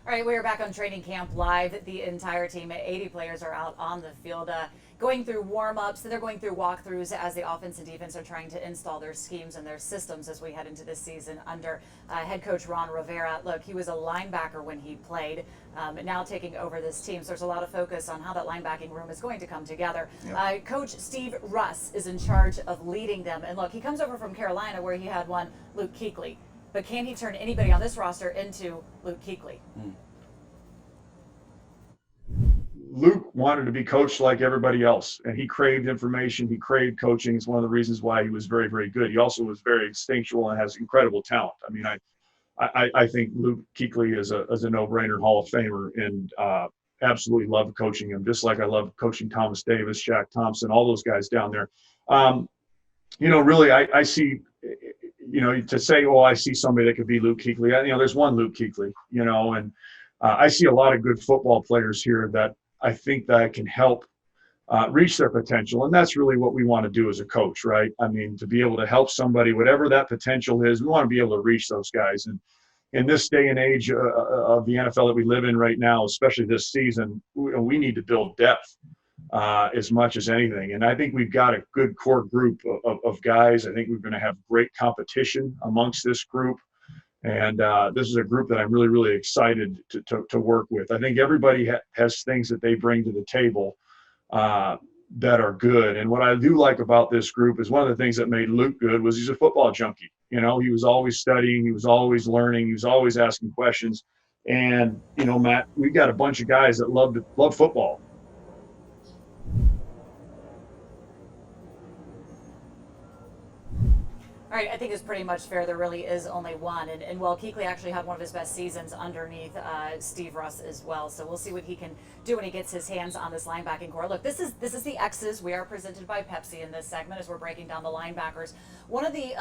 All right, we are back on training camp live. The entire team, 80 players, are out on the field going through warm-ups. They're going through walkthroughs as the offense and defense are trying to install their schemes and their systems as we head into this season under head coach Ron Rivera. Look, he was a linebacker when he played, now taking over this team. So there's a lot of focus on how that linebacking room is going to come together. Yep. Coach Steve Russ is in charge of leading them. And look, he comes over from Carolina where he had one, Luke Kuechly. But can he turn anybody on this roster into Luke Kuechly? Luke wanted to be coached like everybody else, and he craved information. He craved coaching. It's one of the reasons why he was very, very good. He also was very instinctual and has incredible talent. I mean, I think Luke Kuechly is a no-brainer Hall of Famer, and absolutely love coaching him, just like I love coaching Thomas Davis, Shaq Thompson, all those guys down there. Really, I see, to say, oh, I see somebody that could be Luke Kuechly. There's one Luke Kuechly, and I see a lot of good football players here that I think that can help reach their potential. And that's really what we want to do as a coach, right? I mean, to be able to help somebody, whatever that potential is, we want to be able to reach those guys. And in this day and age of the NFL that we live in right now, especially this season, we need to build depth as much as anything. And I think we've got a good core group of guys. I think we're going to have great competition amongst this group. And this is a group that I'm really, really excited to work with. I think everybody has things that they bring to the table that are good. And what I do like about this group is one of the things that made Luke good was he's a football junkie. He was always studying. He was always learning. He was always asking questions. And, Matt, we've got a bunch of guys that love football. All right, I think it's pretty much fair. There really is only one. And while Kuechly actually had one of his best seasons underneath Steve Russ as well. So we'll see what he can do when he gets his hands on this linebacking core. Look, this is the X's. We are presented by Pepsi in this segment as we're breaking down the linebackers. One of the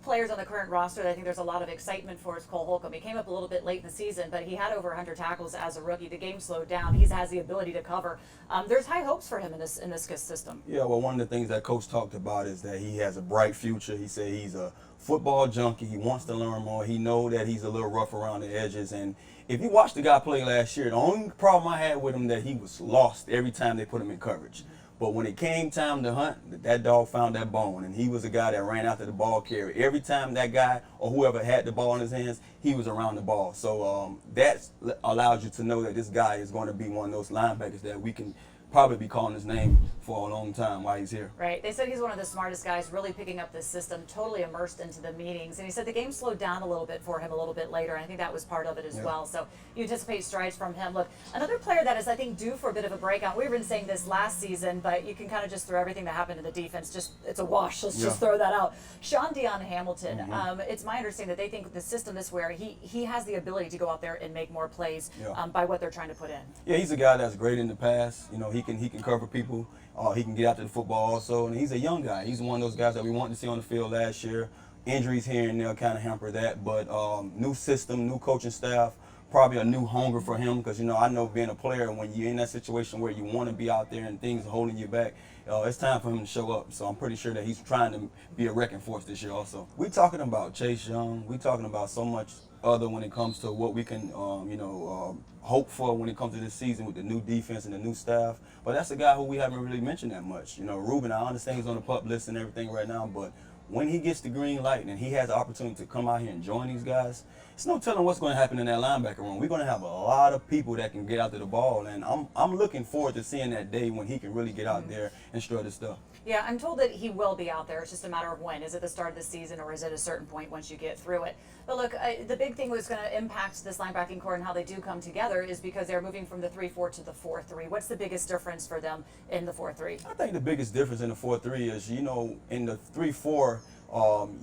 players on the current roster that I think there's a lot of excitement for is Cole Holcomb. He came up a little bit late in the season, but he had over 100 tackles as a rookie. The game slowed down. He has the ability to cover. There's high hopes for him in this system. Yeah, well, one of the things that Coach talked about is that he has a bright future. He said he's a football junkie. He wants to learn more. He know that he's a little rough around the edges. And if you watched the guy play last year, the only problem I had with him that he was lost every time they put him in coverage. But when it came time to hunt, that dog found that bone. And he was a guy that ran after the ball carrier. Every time that guy or whoever had the ball in his hands, he was around the ball. So that allows you to know that this guy is going to be one of those linebackers that we can probably be calling his name for a long time while he's here. Right. They said he's one of the smartest guys, really picking up this system, totally immersed into the meetings. And he said the game slowed down a little bit for him a little bit later, and I think that was part of it as well. So you anticipate strides from him. Look, another player that is, I think, due for a bit of a breakout. We've been saying this last season, but you can kind of just throw everything that happened to the defense. It's a wash. Let's just throw that out. Sean Dion Hamilton, it's my understanding that they think the system is where he has the ability to go out there and make more plays by what they're trying to put in. Yeah, he's a guy that's great in the pass. He can cover people. He can get out to the football also, and he's a young guy. He's one of those guys that we wanted to see on the field last year. Injuries here and there kind of hamper that, but new system, new coaching staff, probably a new hunger for him because, I know being a player, when you're in that situation where you want to be out there and things are holding you back, it's time for him to show up. So I'm pretty sure that he's trying to be a wrecking force this year also. We're talking about Chase Young. We're talking about so much other when it comes to what we can, hope for when it comes to this season with the new defense and the new staff. But that's a guy who we haven't really mentioned that much. Ruben, I understand he's on the PUP list and everything right now, but when he gets the green light and he has the opportunity to come out here and join these guys, it's no telling what's going to happen in that linebacker room. We're going to have a lot of people that can get out to the ball, and I'm looking forward to seeing that day when he can really get out there and strut his stuff. Yeah, I'm told that he will be out there. It's just a matter of when. Is it the start of the season or is it a certain point once you get through it? But look, the big thing was going to impact this linebacking core and how they do come together is because they're moving from the 3-4 to the 4-3. What's the biggest difference for them in the 4-3? I think the biggest difference in the 4-3 is, in the 3-4,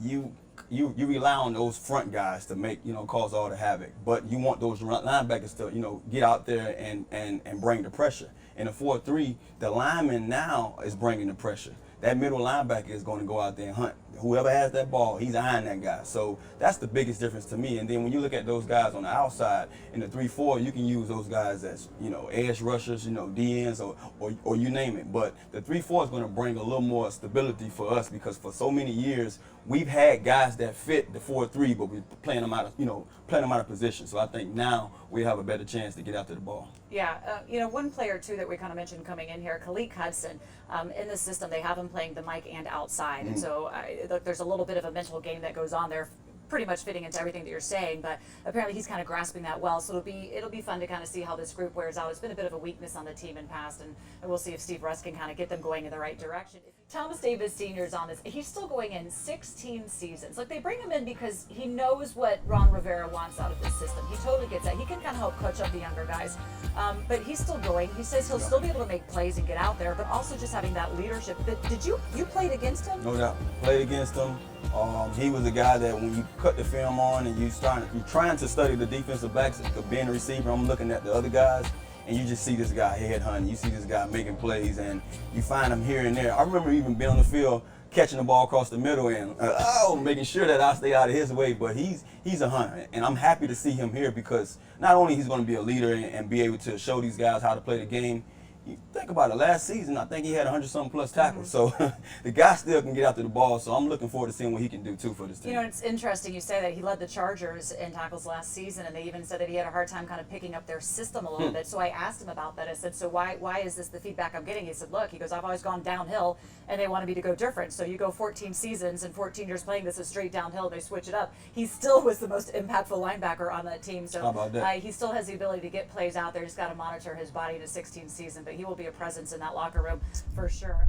you rely on those front guys to make, cause all the havoc. But you want those linebackers to, get out there and bring the pressure. In the 4-3, the lineman now is bringing the pressure. That middle linebacker is going to go out there and hunt. Whoever has that ball, he's eyeing that guy. So that's the biggest difference to me. And then when you look at those guys on the outside, in the 3-4, you can use those guys as, edge rushers, DNs, or you name it. But the 3-4 is going to bring a little more stability for us because for so many years, we've had guys that fit the 4-3, but we're playing them out of position. So I think now we have a better chance to get after the ball. Yeah, one player too that we kind of mentioned coming in here, Khalid Hudson. In the system, they have him playing the mic and outside, and so there's a little bit of a mental game that goes on there, pretty much fitting into everything that you're saying, but apparently he's kind of grasping that well, so it'll be fun to kind of see how this group wears out. It's been a bit of a weakness on the team in past, and we'll see if Steve Russ can kind of get them going in the right direction. Thomas Davis Sr. is on this. He's still going in 16 seasons. Like, they bring him in because he knows what Ron Rivera wants out of this system. He totally gets that. He can kind of help coach up the younger guys, but he's still going. He says he'll still be able to make plays and get out there, but also just having that leadership. But did you played against him? No doubt, played against him. He was a guy that when you cut the film on and you're trying to study the defensive backs, being a receiver, I'm looking at the other guys, and you just see this guy headhunting. You see this guy making plays, and you find him here and there. I remember even being on the field, catching the ball across the middle and making sure that I stay out of his way. But he's a hunter, and I'm happy to see him here because not only he's going to be a leader and be able to show these guys how to play the game. You think about it, last season, I think he had 100-something plus tackles. So the guy still can get after the ball. So I'm looking forward to seeing what he can do, too, for this team. It's interesting you say that. He led the Chargers in tackles last season, and they even said that he had a hard time kind of picking up their system a little bit. So I asked him about that. I said, so why is this the feedback I'm getting? He said, look, he goes, I've always gone downhill, and they wanted me to go different. So you go 14 seasons and 14 years playing this is straight downhill. They switch it up. He still was the most impactful linebacker on that team. So how about that? He still has the ability to get plays out there. Just got to monitor his body to 16 season, but he will be a presence in that locker room for sure.